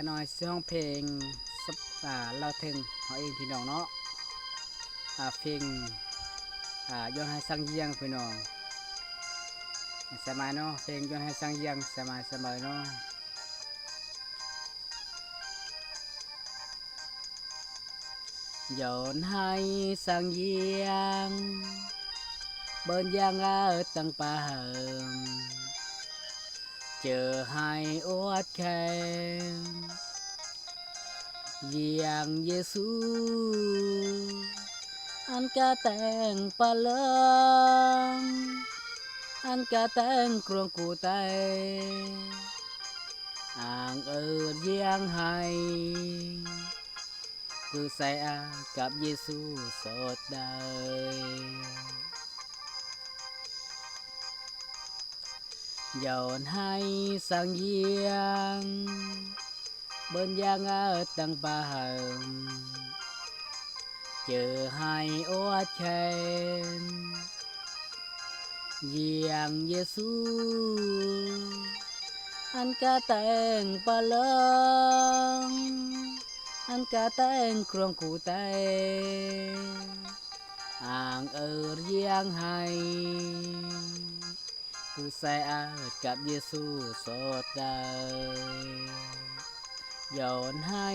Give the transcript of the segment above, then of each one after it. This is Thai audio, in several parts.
ขน้อยเสียงเพลงสับเราถึงเขาเองพี่น้องเนาะเพลงย้อนให้สังเยียงพี่น้องสมัยเนาะเพลงย้อนให้สังเยียงสมัยเนาะย้อนให้สังเยียงเบิ้นยางตั้งป่าเจอให้อวดแข่งเยียงเยซูอันกะแต่งปะเลิงอันกะแต่งกรวงกูไตอ่างเยียงให้คือใส่กับเยซูสดได้ย้อนให้สังเยียงเบิ้นยางตั้งป่าเจอให้อวดแข่งเยียงเยซูอันกะแต่งปะเลิงอันกะแต่งกรวงกูไตอ่างเยียงให้คือใส่กับเยซูสดได้ย้อนให้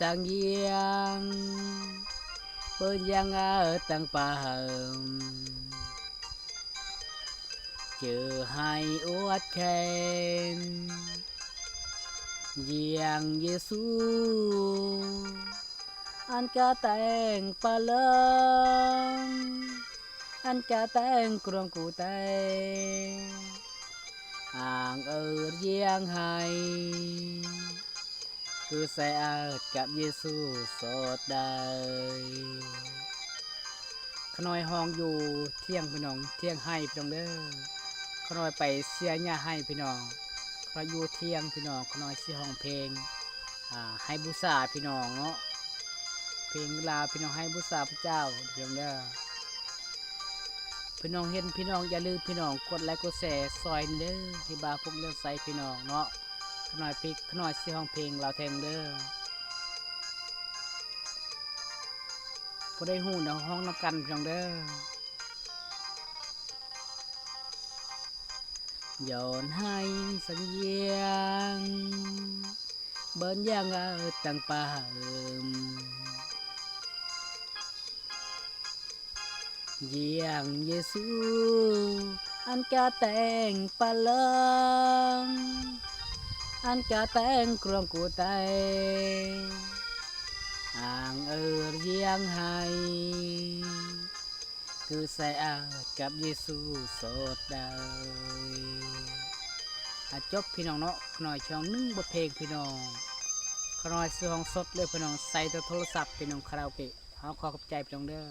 สังเยียงเปิ้นยังตั้งป่าเจอให้อวดแข่งเยียงเยซูอันกะแต่งปะเลิงอันกะแต่งกรวงกูไตอ่างเยียงให้คือใส่กับเยซูสดได้ขน้อยห้องอยู่เที่ยงพี่น้องเที่ยงให้พี่น้องเด้อขน้อยไปเสียหญ้าให้พี่น้องขน้อยอยู่เที่ยงพี่น้องขน้อยเสียห้องเพลงให้บูชาพี่น้องเนาะเพลงลาพี่น้องให้บูชาพระเจ้าพี่น้องเด้อพี่น้องเห็นพี่น้องอย่าลืมพี่น้องกดไลค์กดแชร์ซอยเด้อที่บาพวกเรื่องใส่พี่น้องเนาะขน้อยพริกขน้อยเสียห้องเพลงเราแทงเด้อพอได้หูเนาะห้องน้ำกันพี่น้องเด้อย้อนให้สังเยียงเบิ้นยางตั้งป่าเยียงเยซูอันกะแต่งปะเลิงอันกะแต่งกรวงกูไตอ่างเยียงให้คือใส่กับเยซูสดได้จบพี่น้องเนาะขน้อยช่อง1บทเพลงพี่น้องขน้อยซื้อห้องสดเลยพี่น้องใส่ตัวโทรศัพท์พี่น้องคาราโอเกะขอขอบใจพี่น้องเด้อ